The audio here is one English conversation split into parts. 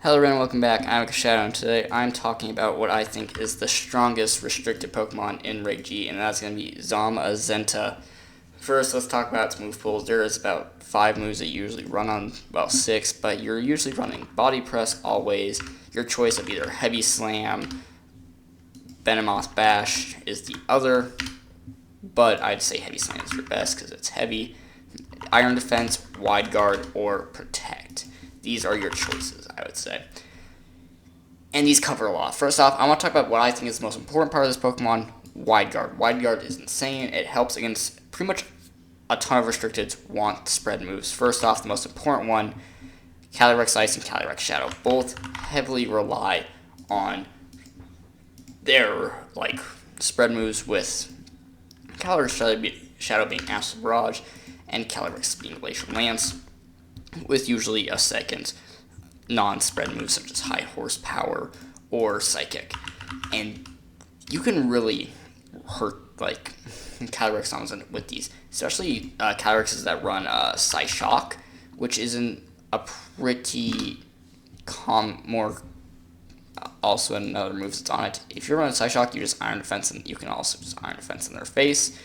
Hello everyone, welcome back. I'm Shadow, and today I'm talking about what I think is the strongest restricted Pokemon in Reg G, and that's going to be Zamazenta. First, let's talk about its move pools. There is about 5 moves that you usually run on, well 6, but you're usually running Body Press always. Your choice of either Heavy Slam, Venomoth Bash is the other, but I'd say Heavy Slam is your best because it's heavy. Iron Defense, Wide Guard, or Protect. These are your choices, I would say. And these cover a lot. First off, I want to talk about what I think is the most important part of this Pokemon, Wide Guard. Wide Guard is insane. It helps against pretty much a ton of restricted want spread moves. First off, the most important one, Calyrex Ice and Calyrex Shadow. Both heavily rely on their spread moves, with Calyrex Shadow being Acid Barrage and Calyrex being Glacial Lance, with usually a second non-spread move such as High Horsepower or Psychic. And you can really hurt Calyrex Zamazenta with these, especially Calyrexes that run Psyshock, which isn't a pretty also another move that's on it. If you're running Psyshock, you just Iron Defense, and you can also just Iron Defense in their face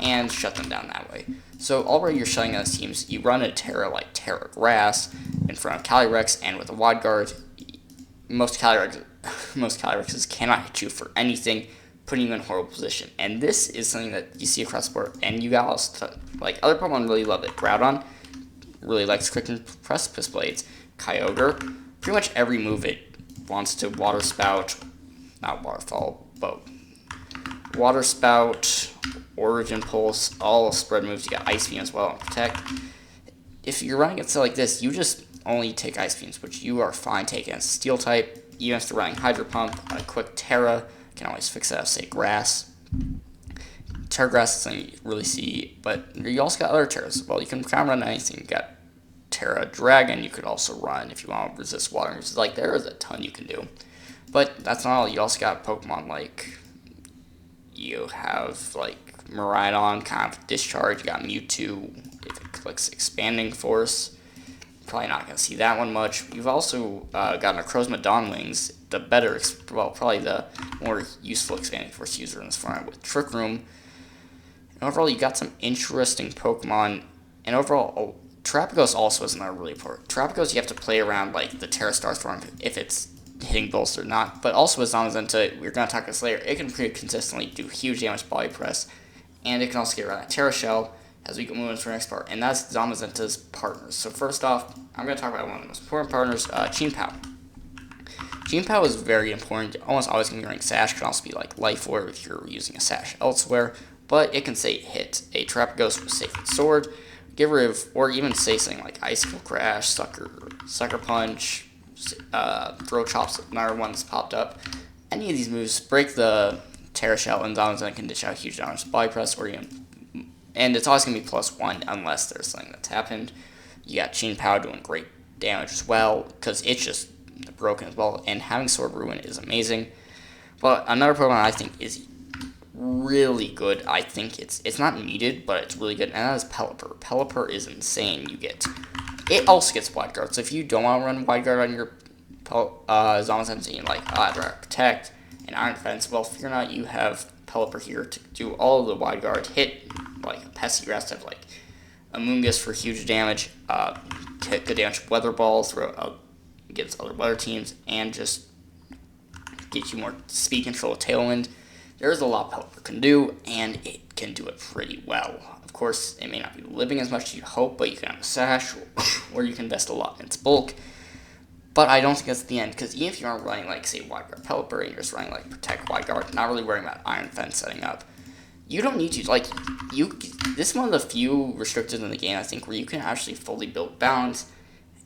and shut them down that way. So already you're shutting down these teams. You run a Terra like Terra Grass in front of Calyrex, and with a Wide Guard, most Calyrexes cannot hit you for anything, putting you in a horrible position. And this is something that you see across the board, and you guys, other Pokemon really love it. Groudon really likes Quick and Precipice Blades. Kyogre, pretty much every move it wants to Water Spout, not Waterfall, but Water Spout, Origin Pulse, all spread moves. You got Ice Beam as well and Protect. If you're running it like this, you just only take Ice Beams, which you are fine taking as Steel type. Even if you're running Hydro Pump, a quick Terra can always fix that, say Grass. Terra Grass is something you really see, but you also got other Terras. Well, you can kind of run anything. You got Terra Dragon, you could also run if you want to resist water moves. There is a ton you can do. But that's not all. You also got Pokemon you have Miraidon, kind of Discharge. You got Mewtwo, if it clicks Expanding Force. Probably not going to see that one much. You've also got Necrozma Dawnwings, probably the more useful Expanding Force user in this format with Trick Room. And overall, you got some interesting Pokemon. And overall, Terrapagos also is another really important. Terrapagos, you have to play around the Terra Starstorm if it's hitting bolts or not. But also with Zamazenta, we're going to talk about this later, it can pretty consistently do huge damage Body Press. And it can also get around that Terra Shell as we move into the next part. And that's Zamazenta's partners. So first off, I'm going to talk about one of the most important partners, Chien-Pao. Chien-Pao is very important. Almost always going to be running Sash. Can also be Life Orb if you're using a Sash elsewhere. But it can say hit a Terrapagos with Sacred Sword, get rid of, or even say something like Icicle Crash, Sucker Punch, Throw Chop's another one that's popped up. Any of these moves break the Terra Shell, and Zamazenta can dish out huge damage Body Press, and it's always going to be +1 unless there's something that's happened. You got Chien-Pao doing great damage as well, because it's just broken as well, and having Sword Ruin is amazing. But another Pokemon I think is really good, I think it's not needed, but it's really good, and that is Pelipper. Pelipper is insane. It also gets Wide Guard, so if you don't want to run Wide Guard on your Zamazenta, and I'd rather Protect and Iron Defense, well, fear not, you have Pelipper here to do all of the Wide Guard, hit a pesky grass type Amoonguss for huge damage, hit good damage with Weather Balls, throw against other weather teams, and just get you more speed control with Tailwind. There's a lot Pelipper can do, and it can do it pretty well. Of course, it may not be living as much as you hope, but you can have a Sash, or you can invest a lot in its bulk. But I don't think that's the end, because even if you aren't running, say, Wide Guard Pelipper, and you're just running, Protect Wide Guard, not really worrying about Iron Fence setting up, you don't need to, this is one of the few restricted in the game, I think, where you can actually fully build balance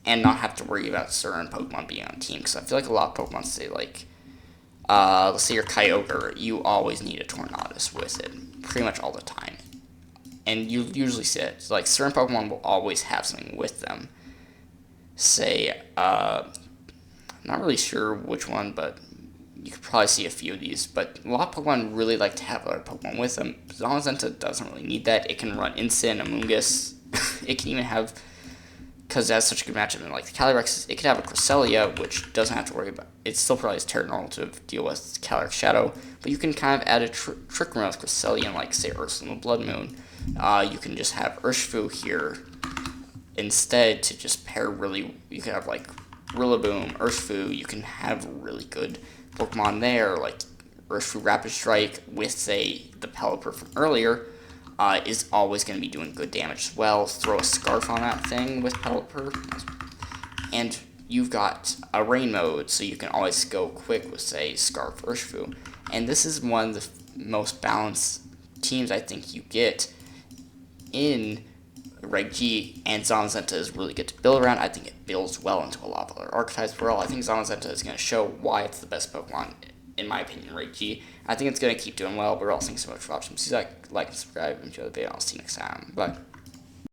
and not have to worry about certain Pokemon being on a team, because I feel a lot of Pokemon say, let's say your Kyogre, you always need a Tornadus with it, pretty much all the time. And you usually see it, certain Pokemon will always have something with them. Say, I'm not really sure which one, but you could probably see a few of these, but a lot of Pokemon really like to have other Pokemon with them. Zamazenta doesn't really need that. It can run Instant, Amoonguss. It can even have because that's such a good matchup. And like the Calyrex, it could have a Cresselia, which doesn't have to worry about. It still probably is Terra Normal to deal with Calyrex Shadow, but you can kind of add a Trick Room with Cresselia and like say Ursula Blood Moon. You can just have Urshifu here instead to just pair really. You can have like Rillaboom, Urshifu. You can have really good Pokemon there, like Urshifu Rapid Strike with say the Pelipper from earlier. Is always going to be doing good damage as well. Throw a Scarf on that thing with Pelipper. And you've got a Rain mode, so you can always go quick with, say, Scarf Urshifu. And this is one of the most balanced teams I think you get in Reg G, and Zamazenta is really good to build around. I think it builds well into a lot of other archetypes as well. I think Zamazenta is going to show why it's the best Pokemon, in my opinion, Reg G. I think it's going to keep doing well, but we're all seeing so much for watching. Please like and subscribe, enjoy the video, I'll see you next time. Bye.